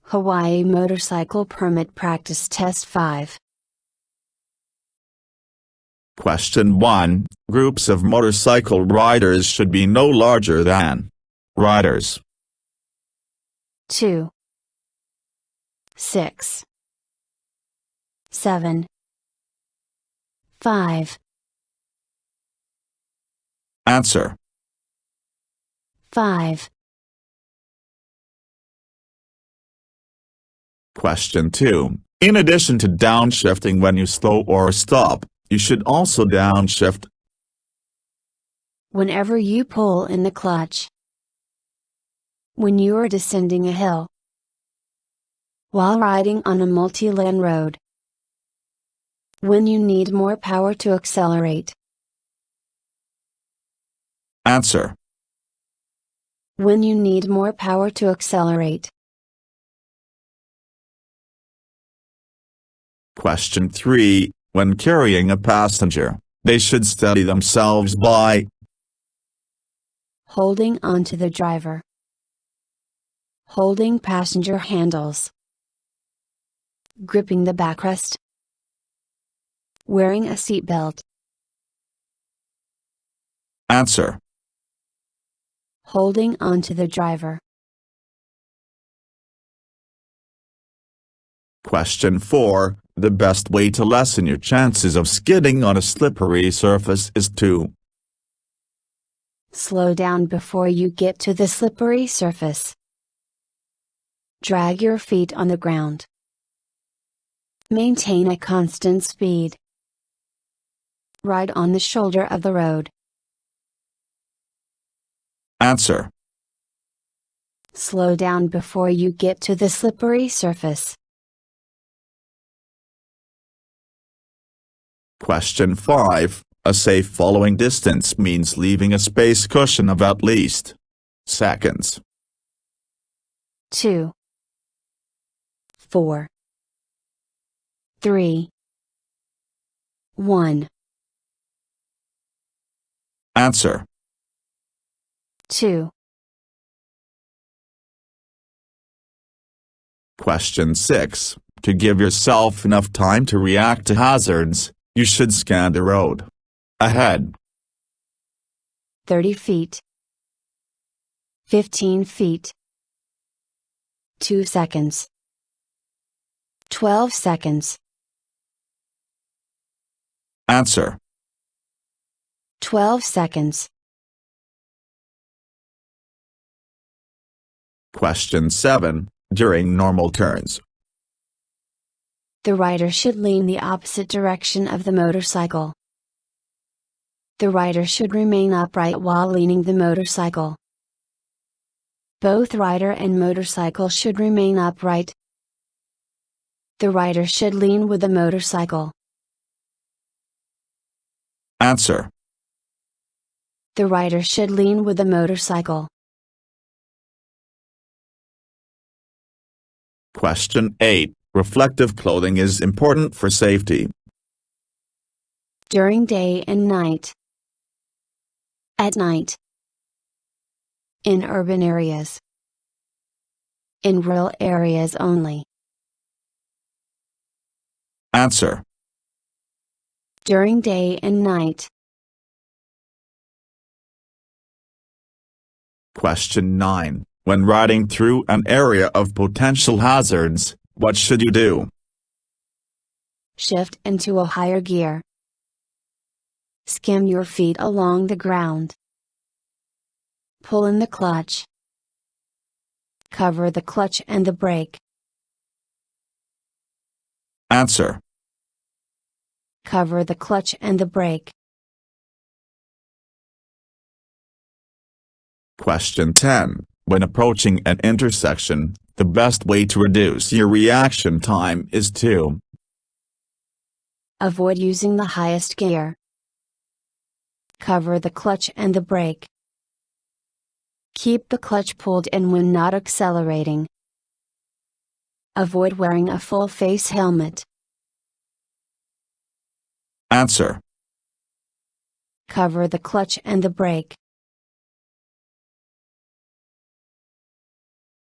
Hawaii Motorcycle Permit Practice Test 5. Question 1. Groups of motorcycle riders should be no larger than. Riders. 2, 6, 7, 5. Answer. 5. Question 2. In addition to downshifting when you slow or stop, you should also downshift Whenever you pull in the clutch. When you are descending a hill. While riding on a multi-lane road. When you need more power to accelerate. Answer. When you need more power to accelerate. Question 3. When carrying a passenger, they should steady themselves by Holding onto the driver. Holding passenger handles. Gripping the backrest. Wearing a seatbelt. Answer. Holding onto the driver. Question 4. The best way to lessen your chances of skidding on a slippery surface is to Slow down before you get to the slippery surface. Drag your feet on the ground. Maintain a constant speed. Ride on the shoulder of the road. Answer. Slow down before you get to the slippery surface. Question 5. A safe following distance means leaving a space cushion of at least seconds. 2, 4, 3, 1. Answer. 2. Question 6. To give yourself enough time to react to hazards, you should scan the road ahead. 30 feet. 15 feet. 2 seconds. 12 seconds. Answer. 12 seconds. Question 7. During normal turns, The rider should lean the opposite direction of the motorcycle. The rider should remain upright while leaning the motorcycle. Both rider and motorcycle should remain upright. The rider should lean with the motorcycle. Answer. The rider should lean with the motorcycle. Question 8. Reflective clothing is important for safety. During day and night. At night. In urban areas. In rural areas only. Answer. During day and night. Question 9. When riding through an area of potential hazards, what should you do? Shift into a higher gear. Skim your feet along the ground. Pull in the clutch. Cover the clutch and the brake. Answer. Cover the clutch and the brake. Question 10. When approaching an intersection, the best way to reduce your reaction time is to Avoid using the highest gear. Cover the clutch and the brake. Keep the clutch pulled in when not accelerating. Avoid wearing a full face helmet. Answer. Cover the clutch and the brake.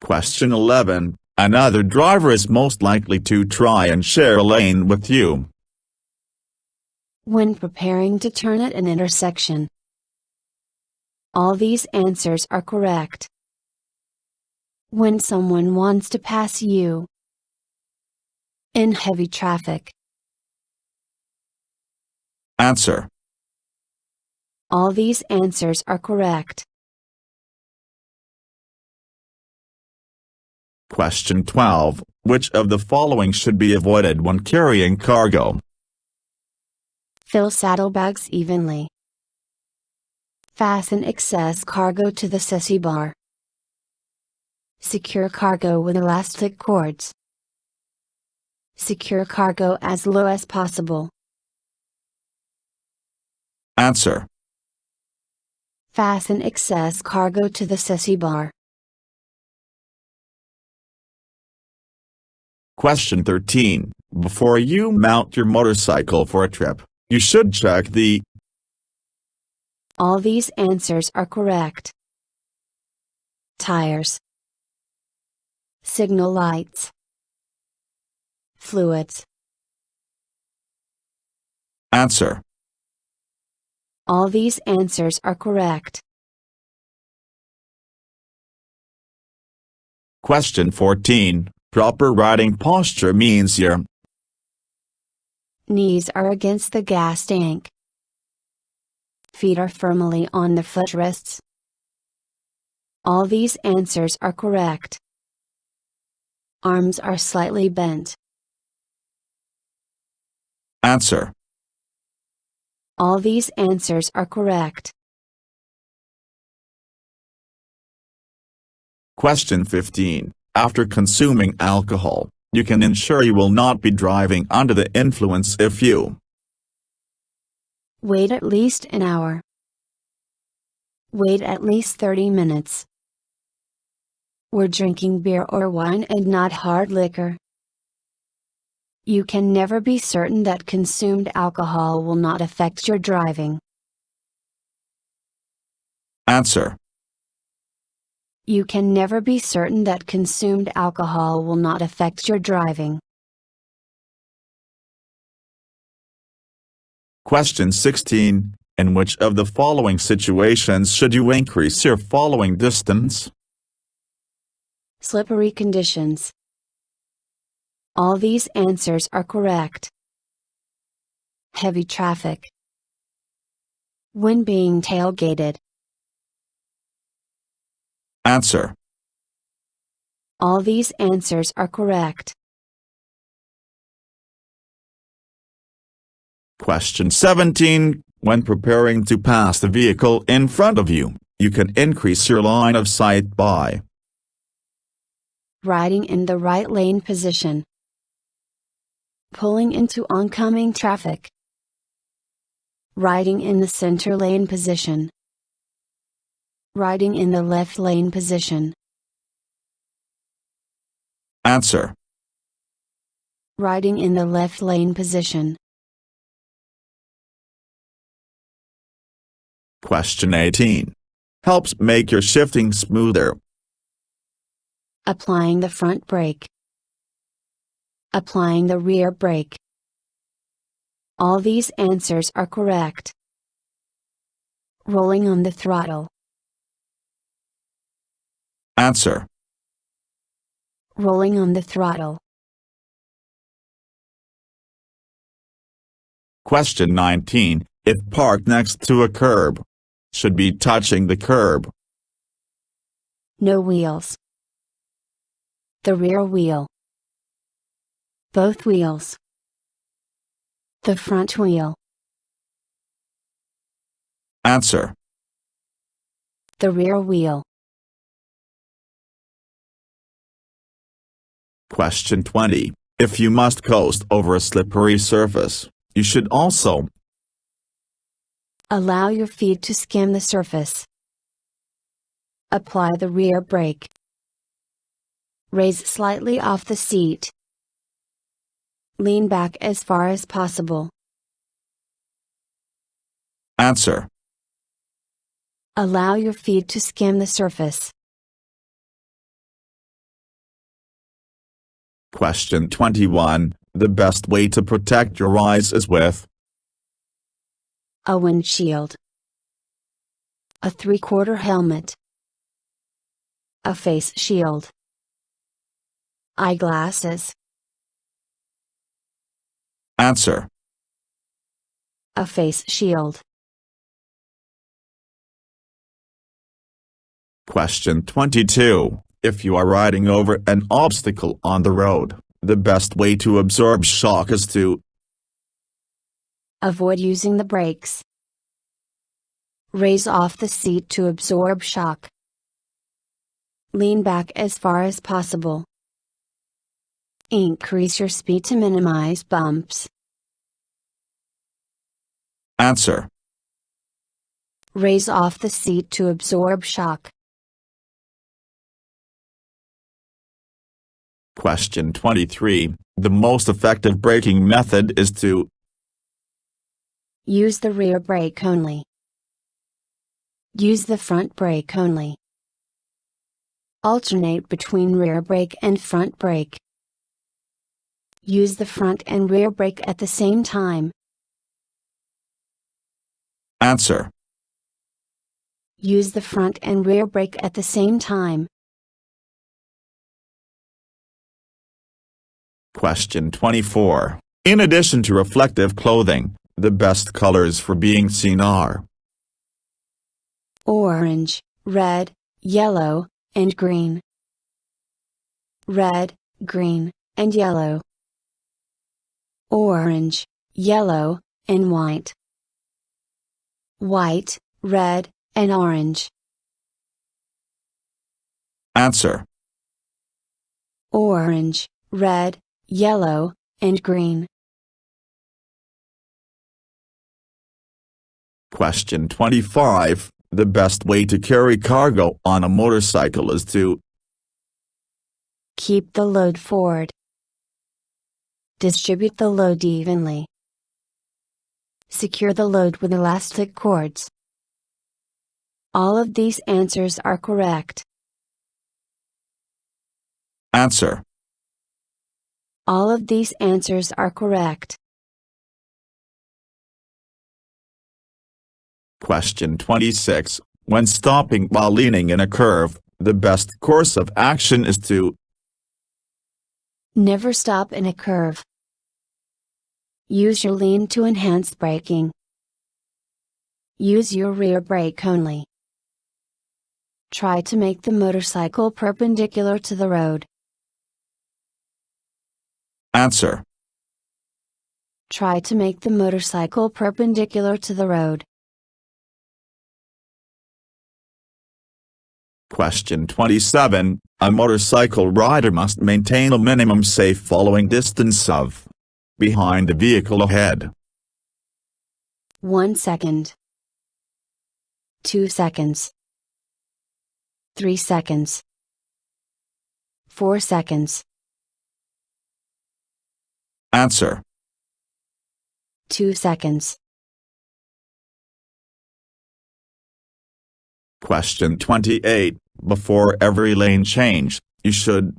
Question 11. Another driver is most likely to try and share a lane with you. When preparing to turn at an intersection. All these answers are correct. When someone wants to pass you. In heavy traffic. Answer. All these answers are correct. Question 12. Which of the following should be avoided when carrying cargo? Fill saddlebags evenly. Fasten excess cargo to the chassis bar. Secure cargo with elastic cords. Secure cargo as low as possible. Answer. Fasten excess cargo to the chassis bar. Question 13. Before you mount your motorcycle for a trip, you should check the. All these answers are correct. Tires. Signal lights. Fluids. Answer. All these answers are correct. Question 14. Proper riding posture means your Knees are against the gas tank. Feet are firmly on the footrests. All these answers are correct. Arms are slightly bent. Answer. All these answers are correct. Question 15. After consuming alcohol, you can ensure you will not be driving under the influence if you Wait at least an hour. Wait at least 30 minutes. We're drinking beer or wine and not hard liquor. You can never be certain that consumed alcohol will not affect your driving. Answer. You can never be certain that consumed alcohol will not affect your driving. Question 16. In which of the following situations should you increase your following distance? Slippery conditions. All these answers are correct. Heavy traffic. When being tailgated. Answer. All these answers are correct. Question 17. When preparing to pass the vehicle in front of you, you can increase your line of sight by Riding in the right lane position. Pulling into oncoming traffic. Riding in the center lane position. Riding in the left lane position. Answer. Riding in the left lane position. Question 18. Helps make your shifting smoother. Applying the front brake. Applying the rear brake. All these answers are correct. Rolling on the throttle. Answer. Rolling on the throttle. Question 19. If parked next to a curb, should be touching the curb. No wheels. The rear wheel. Both wheels. The front wheel. Answer. The rear wheel. Question 20. If you must coast over a slippery surface, you should also Allow your feet to skim the surface. Apply the rear brake. Raise slightly off the seat. Lean back as far as possible. Answer. Allow your feet to skim the surface. Question 21. The best way to protect your eyes is with a windshield, a 3/4 helmet, a face shield, eyeglasses. Answer. A face shield. Question 22. If you are riding over an obstacle on the road, the best way to absorb shock is to avoid using the brakes. Raise off the seat to absorb shock. Lean back as far as possible. Increase your speed to minimize bumps. Answer. Raise off the seat to absorb shock. Question 23. The most effective braking method is to use the rear brake only. Use the front brake only. Alternate between rear brake and front brake. Use the front and rear brake at the same time. Answer. Use the front and rear brake at the same time. Question 24. In addition to reflective clothing, the best colors for being seen are orange, red, yellow, and green. Red, green, and yellow. Orange, yellow, and white. White, red, and orange. Answer. Orange, red, yellow, and green. Question 25. The best way to carry cargo on a motorcycle is to keep the load forward. Distribute the load evenly. Secure the load with elastic cords. All of these answers are correct. Answer. All of these answers are correct. Question 26. When stopping while leaning in a curve, the best course of action is to never stop in a curve. Use your lean to enhance braking. Use your rear brake only. Try to make the motorcycle perpendicular to the road. Answer. Try to make the motorcycle perpendicular to the road. Question 27. A motorcycle rider must maintain a minimum safe following distance of behind the vehicle ahead. 1 second. 2 seconds. 3 seconds. 4 seconds. Answer. 2 seconds. Question 28. Before every lane change, you should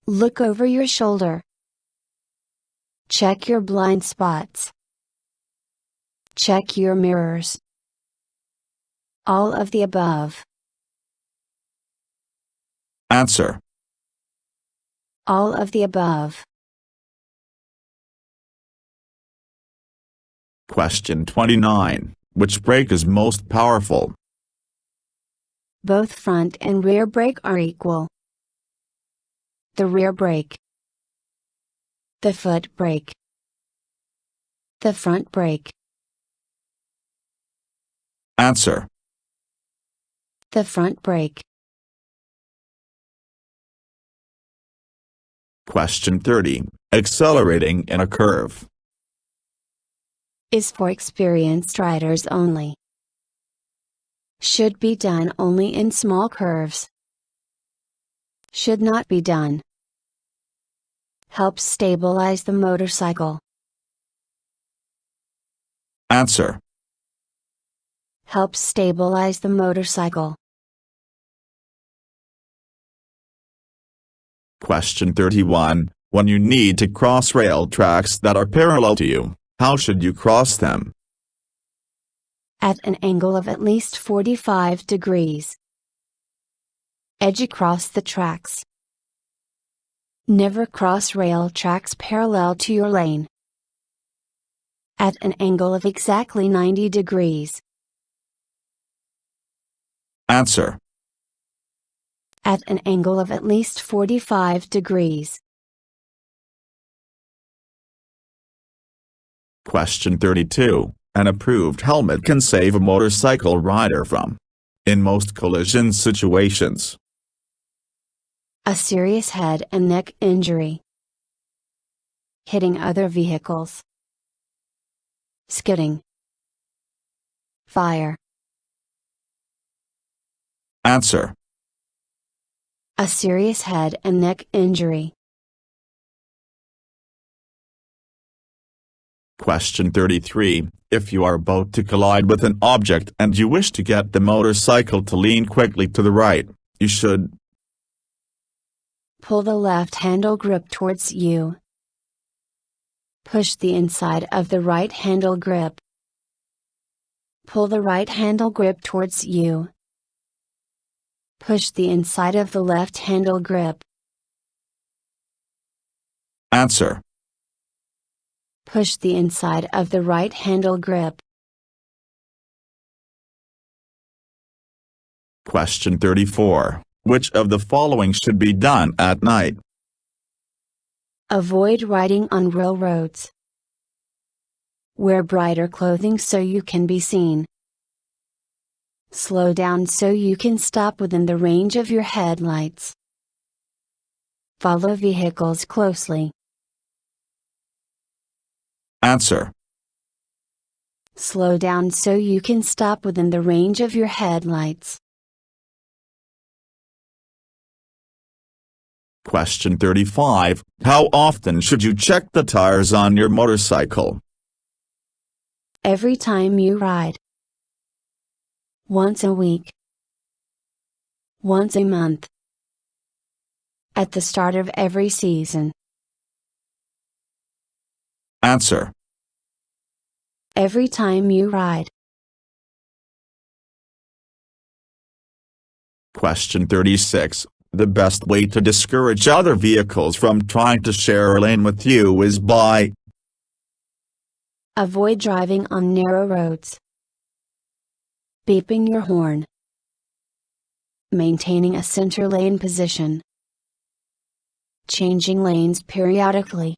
look over your shoulder. Check your blind spots. Check your mirrors. All of the above. Answer. All of the above. Question 29. Which brake is most powerful? Both front and rear brake are equal. The rear brake. The foot brake. The front brake. Answer. The front brake. Question 30. Accelerating in a curve Is for experienced riders only. Should be done only in small curves. Should not be done. Helps stabilize the motorcycle. Answer. Helps stabilize the motorcycle. Question 31. When you need to cross rail tracks that are parallel to you, how should you cross them? At an angle of at least 45 degrees. Edge across the tracks. Never cross rail tracks parallel to your lane. At an angle of exactly 90 degrees. Answer. At an angle of at least 45 degrees. Question 32. An approved helmet can save a motorcycle rider from, in most collision situations, a serious head and neck injury, hitting other vehicles, skidding, fire. Answer. A serious head and neck injury. Question 33. If you are about to collide with an object and you wish to get the motorcycle to lean quickly to the right, you should pull the left handle grip towards you. Push the inside of the right handle grip. Pull the right handle grip towards you. Push the inside of the left handle grip. Answer. Push the inside of the right handle grip. Question 34. Which of the following should be done at night? Avoid riding on railroads. Wear brighter clothing so you can be seen. Slow down so you can stop within the range of your headlights. Follow vehicles closely. Answer. Slow down so you can stop within the range of your headlights. Question 35. How often should you check the tires on your motorcycle? Every time you ride. Once a week. Once a month. At the start of every season. Answer. Every time you ride. Question 36. The best way to discourage other vehicles from trying to share a lane with you is by avoid driving on narrow roads. Beeping your horn. Maintaining a center lane position. Changing lanes periodically.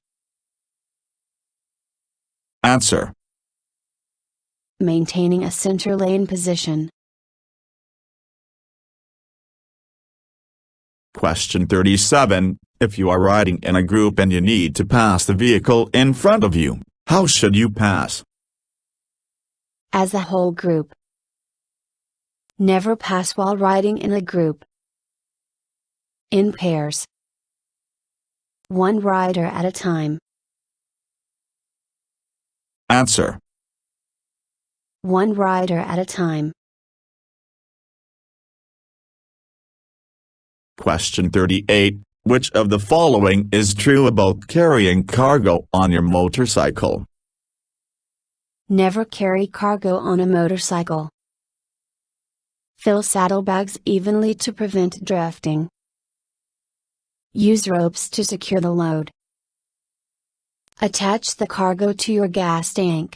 Answer. Maintaining a center lane position. Question 37. If you are riding in a group and you need to pass the vehicle in front of you, how should you pass? As a whole group. Never pass while riding in a group. In pairs. One rider at a time. Answer. One rider at a time. Question 38. Which of the following is true about carrying cargo on your motorcycle? Never carry cargo on a motorcycle. Fill saddlebags evenly to prevent drifting. Use ropes to secure the load. Attach the cargo to your gas tank.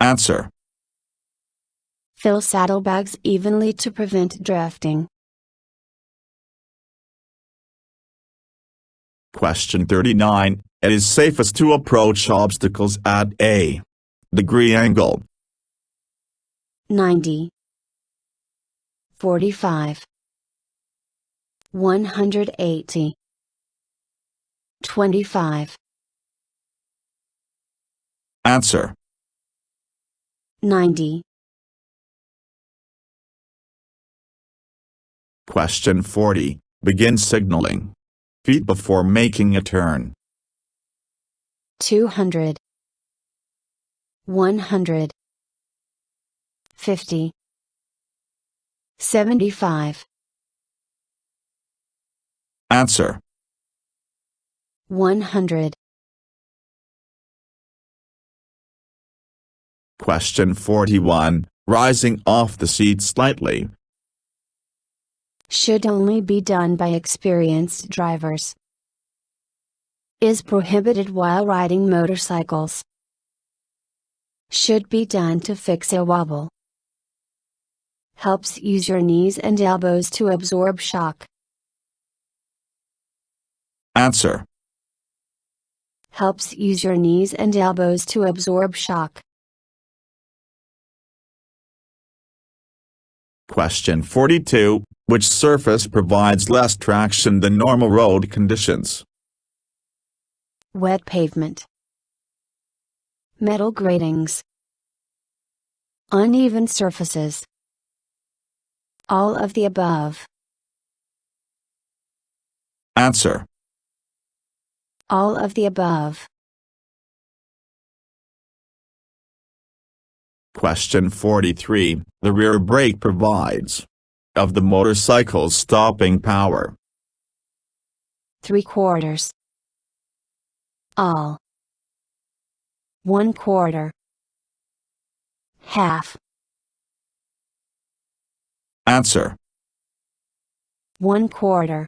Answer. Fill saddlebags evenly to prevent drifting. Question 39. It is safest to approach obstacles at a degree angle. 90. 45. 180. 25. Answer. 90. Question 40. Begin signaling. Feet before making a turn. 200. 100. 50. 75. Answer. 100. Question 41. Rising off the seat slightly. Should only be done by experienced drivers. Is prohibited while riding motorcycles. Should be done to fix a wobble. Helps use your knees and elbows to absorb shock. Answer. Helps use your knees and elbows to absorb shock. Question 42. Which surface provides less traction than normal road conditions? Wet pavement. Metal gratings. Uneven surfaces. All of the above. Answer. All of the above. Question 43. The rear brake provides of the motorcycle's stopping power. 3/4. All. 1/4. Half. Answer. 1/4.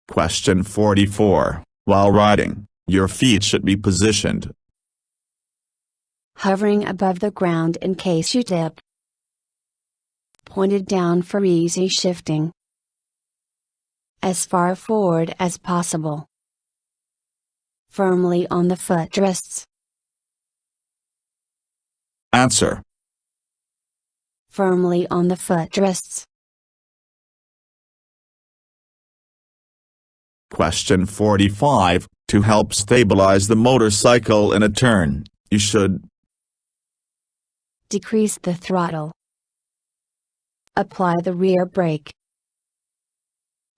Question 44. While riding, your feet should be positioned Hovering above the ground in case you dip. Pointed down for easy shifting. As far forward as possible. Firmly on the footrests. Answer. Firmly on the footrests. Question 45. To help stabilize the motorcycle in a turn, you should Decrease the throttle. Apply the rear brake.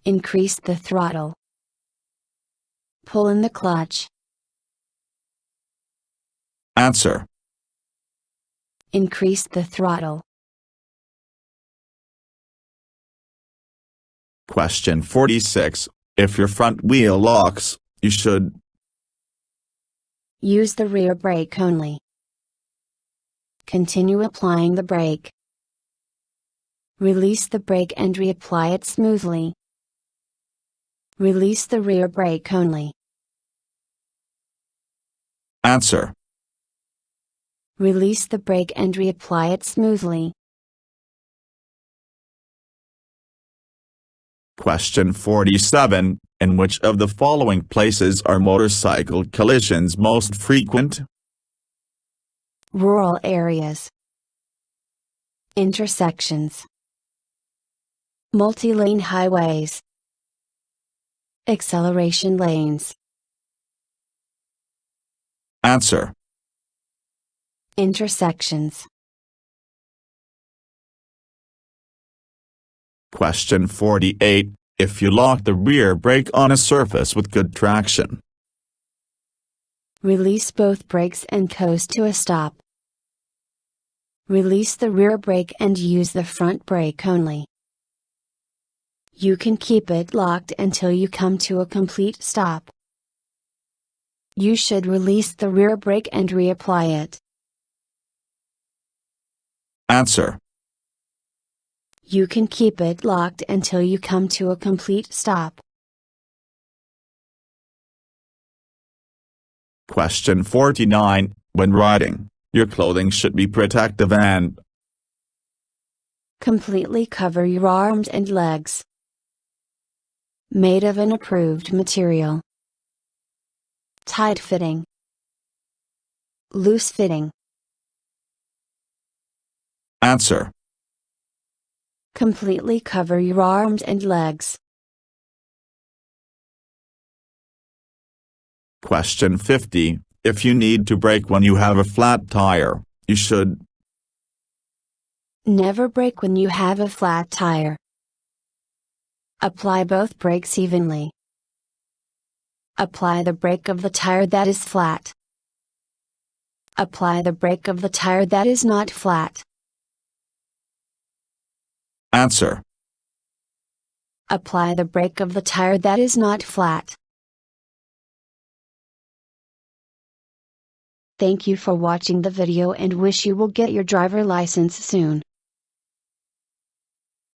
Increase the throttle. Pull in the clutch. Answer. Increase the throttle. Question 46. If your front wheel locks, you should Use the rear brake only. Continue applying the brake. Release the brake and reapply it smoothly. Release the rear brake only. Answer. Release the brake and reapply it smoothly. Question 47. In which of the following places are motorcycle collisions most frequent? Rural areas. Intersections. Multi-lane highways. Acceleration lanes. Answer. Intersections. Question 48. If you lock the rear brake on a surface with good traction, Release both brakes and coast to a stop. Release the rear brake and use the front brake only. You can keep it locked until you come to a complete stop. You should release the rear brake and reapply it. Answer. You can keep it locked until you come to a complete stop. Question 49. When riding, your clothing should be protective and Completely cover your arms and legs. Made of an approved material. Tight fitting. Loose fitting. Answer. Completely cover your arms and legs. Question 50. If you need to brake when you have a flat tire, you should Never brake when you have a flat tire. Apply both brakes evenly. Apply the brake of the tire that is flat. Apply the brake of the tire that is not flat. Answer. Apply the brake of the tire that is not flat. Thank you for watching the video and wish you will get your driver license soon.